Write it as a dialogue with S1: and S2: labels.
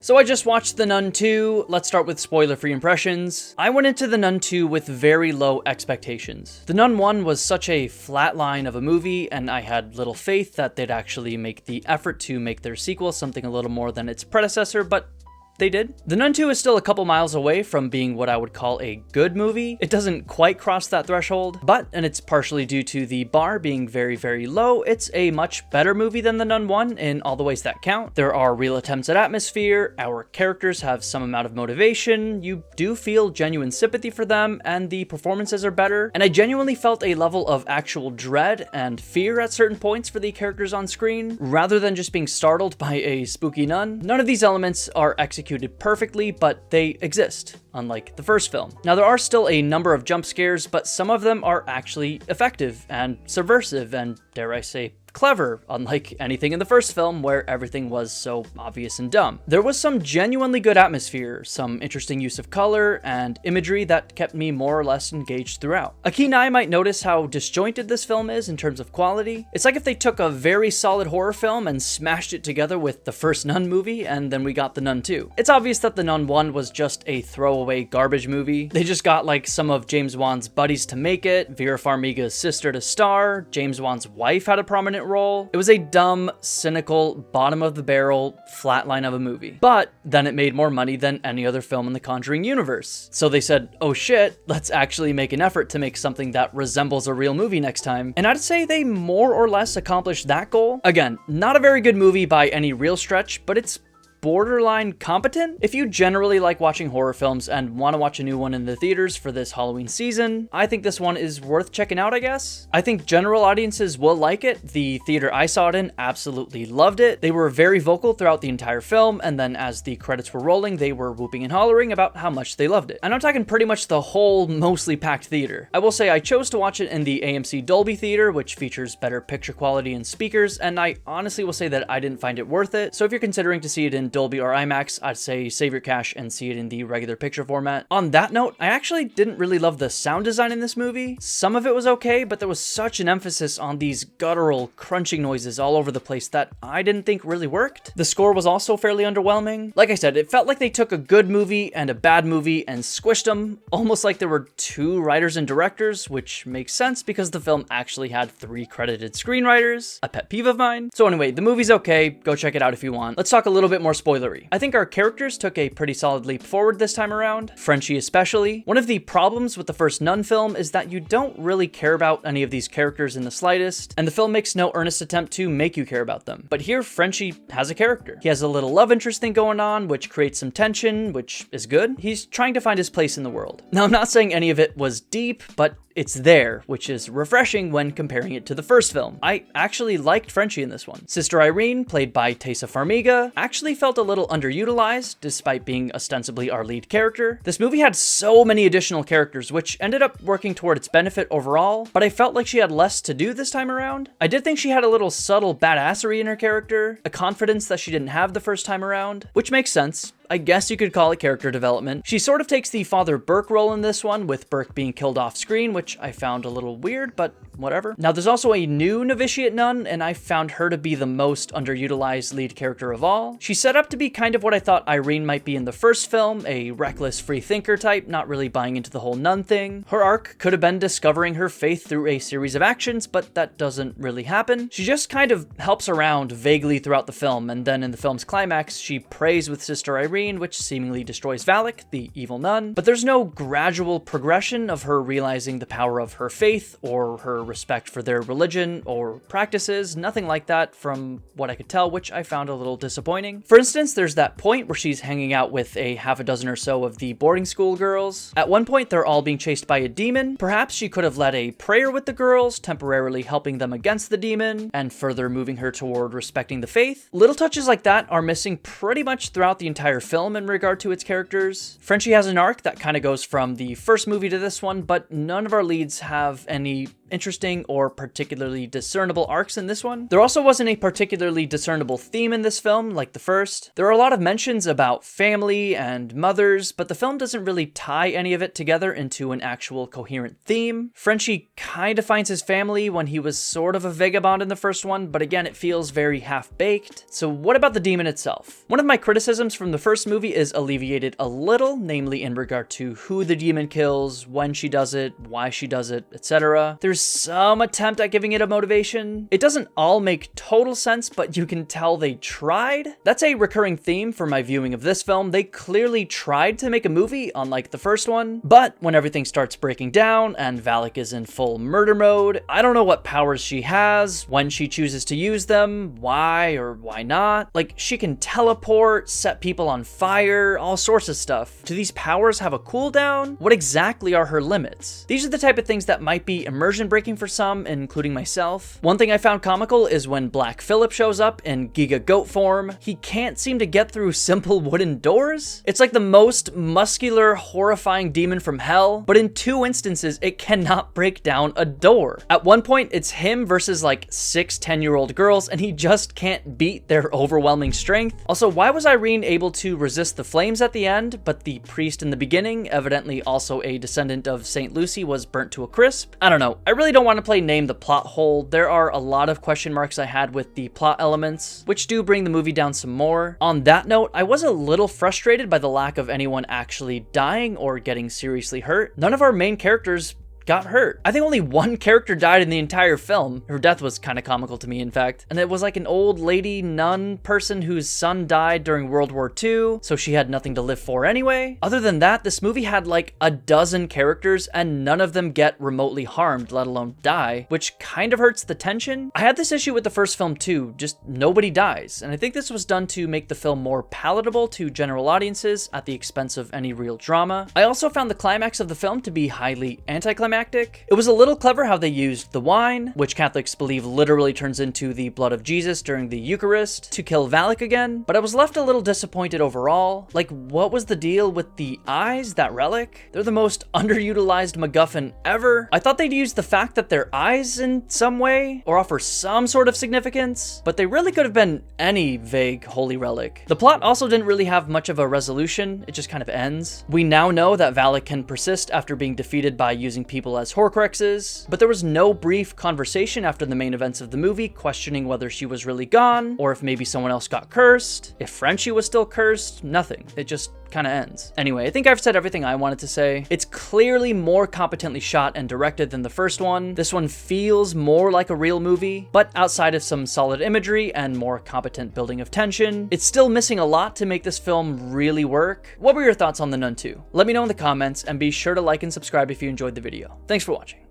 S1: So I just watched The Nun II. Let's start with spoiler-free impressions. I went into The Nun II with very low expectations. The Nun I was such a flat line of a movie, and I had little faith that they'd actually make the effort to make their sequel something a little more than its predecessor, but they did. The Nun II is still a couple miles away from being what I would call a good movie. It doesn't quite cross that threshold, but, and it's partially due to the bar being very, very low, it's a much better movie than The Nun I in all the ways that count. There are real attempts at atmosphere, our characters have some amount of motivation, you do feel genuine sympathy for them, and the performances are better, and I genuinely felt a level of actual dread and fear at certain points for the characters on screen, rather than just being startled by a spooky nun. None of these elements are executed perfectly, but they exist, unlike the first film. Now, there are still a number of jump scares, but some of them are actually effective and subversive and, dare I say, clever, unlike anything in the first film where everything was so obvious and dumb. There was some genuinely good atmosphere, some interesting use of color and imagery that kept me more or less engaged throughout. A keen eye might notice how disjointed this film is in terms of quality. It's like if they took a very solid horror film and smashed it together with the first Nun movie, and then we got The Nun II. It's obvious that The Nun I was just a throwaway garbage movie. They just got like some of James Wan's buddies to make it, Vera Farmiga's sister to star, James Wan's wife had a prominent role. It was a dumb, cynical, bottom of the barrel, flatline of a movie. But then it made more money than any other film in the Conjuring universe. So they said, oh shit, let's actually make an effort to make something that resembles a real movie next time. And I'd say they more or less accomplished that goal. Again, not a very good movie by any real stretch, but it's borderline competent. If you generally like watching horror films and want to watch a new one in the theaters for this Halloween season, I think this one is worth checking out, I guess. I think general audiences will like it. The theater I saw it in absolutely loved it. They were very vocal throughout the entire film, and then as the credits were rolling, they were whooping and hollering about how much they loved it. And I'm talking pretty much the whole mostly packed theater. I will say I chose to watch it in the AMC Dolby Theater, which features better picture quality and speakers, and I honestly will say that I didn't find it worth it. So if you're considering to see it in Dolby or IMAX, I'd say save your cash and see it in the regular picture format. On that note, I actually didn't really love the sound design in this movie. Some of it was okay, but there was such an emphasis on these guttural, crunching noises all over the place that I didn't think really worked. The score was also fairly underwhelming. Like I said, it felt like they took a good movie and a bad movie and squished them, almost like there were two writers and directors, which makes sense because the film actually had 3 credited screenwriters, a pet peeve of mine. So anyway, the movie's okay, go check it out if you want. Let's talk a little bit more spoilery. I think our characters took a pretty solid leap forward this time around, Frenchie especially. One of the problems with the first Nun film is that you don't really care about any of these characters in the slightest, and the film makes no earnest attempt to make you care about them. But here, Frenchie has a character. He has a little love interest thing going on, which creates some tension, which is good. He's trying to find his place in the world. Now, I'm not saying any of it was deep, but it's there, which is refreshing when comparing it to the first film. I actually liked Frenchie in this one. Sister Irene, played by Taissa Farmiga, actually felt a little underutilized, despite being ostensibly our lead character. This movie had so many additional characters, which ended up working toward its benefit overall, but I felt like she had less to do this time around. I did think she had a little subtle badassery in her character, a confidence that she didn't have the first time around, which makes sense. I guess you could call it character development. She sort of takes the Father Burke role in this one, with Burke being killed off screen, which I found a little weird, but whatever. Now, there's also a new novitiate nun, and I found her to be the most underutilized lead character of all. She's set up to be kind of what I thought Irene might be in the first film, a reckless free thinker type, not really buying into the whole nun thing. Her arc could have been discovering her faith through a series of actions, but that doesn't really happen. She just kind of helps around vaguely throughout the film, and then in the film's climax, she prays with Sister Irene, which seemingly destroys Valak, the evil nun, but there's no gradual progression of her realizing the power of her faith or her respect for their religion or practices, nothing like that from what I could tell, which I found a little disappointing. For instance, there's that point where she's hanging out with a half a dozen or so of the boarding school girls. At one point, they're all being chased by a demon. Perhaps she could have led a prayer with the girls, temporarily helping them against the demon, and further moving her toward respecting the faith. Little touches like that are missing pretty much throughout the entire film in regard to its characters. Frenchie has an arc that kind of goes from the first movie to this one, but none of our leads have any interesting or particularly discernible arcs in this one. There also wasn't a particularly discernible theme in this film like the first. There are a lot of mentions about family and mothers, but the film doesn't really tie any of it together into an actual coherent theme. Frenchie kind of finds his family when he was sort of a vagabond in the first one, but again, it feels very half-baked. So what about the demon itself? One of my criticisms from the first movie is alleviated a little, namely in regard to who the demon kills, when she does it, why she does it, etc. There's some attempt at giving it a motivation. It doesn't all make total sense, but you can tell they tried. That's a recurring theme for my viewing of this film. They clearly tried to make a movie, unlike the first one, but when everything starts breaking down and Valak is in full murder mode, I don't know what powers she has, when she chooses to use them, why or why not. Like, she can teleport, set people on fire, all sorts of stuff. Do these powers have a cooldown? What exactly are her limits? These are the type of things that might be immersion breaking for some, including myself. One thing I found comical is when Black Phillip shows up in Giga Goat form, he can't seem to get through simple wooden doors. It's like the most muscular, horrifying demon from hell, but in 2 instances, it cannot break down a door. At one point, it's him versus like 6 10-year-old girls, and he just can't beat their overwhelming strength. Also, why was Irene able to resist the flames at the end, but the priest in the beginning, evidently also a descendant of St. Lucy, was burnt to a crisp? I don't know. I really don't want to play name the plot hole. There are a lot of question marks I had with the plot elements, which do bring the movie down some more. On that note, I was a little frustrated by the lack of anyone actually dying or getting seriously hurt. None of our main characters got hurt. I think only one character died in the entire film. Her death was kind of comical to me, in fact. And it was like an old lady nun person whose son died during World War II, so she had nothing to live for anyway. Other than that, this movie had like a dozen characters and none of them get remotely harmed, let alone die, which kind of hurts the tension. I had this issue with the first film too, just nobody dies. And I think this was done to make the film more palatable to general audiences at the expense of any real drama. I also found the climax of the film to be highly anticlimactic. It was a little clever how they used the wine, which Catholics believe literally turns into the blood of Jesus during the Eucharist, to kill Valak again, but I was left a little disappointed overall. Like, what was the deal with the eyes, that relic? They're the most underutilized MacGuffin ever. I thought they'd use the fact that they're eyes in some way, or offer some sort of significance, but they really could have been any vague holy relic. The plot also didn't really have much of a resolution, it just kind of ends. We now know that Valak can persist after being defeated by using people as Horcruxes, but there was no brief conversation after the main events of the movie questioning whether she was really gone, or if maybe someone else got cursed, if Frenchie was still cursed, nothing. It just kind of ends. Anyway, I think I've said everything I wanted to say. It's clearly more competently shot and directed than the first one. This one feels more like a real movie, but outside of some solid imagery and more competent building of tension, it's still missing a lot to make this film really work. What were your thoughts on the Nun II? Let me know in the comments, and be sure to like and subscribe if you enjoyed the video. Thanks for watching.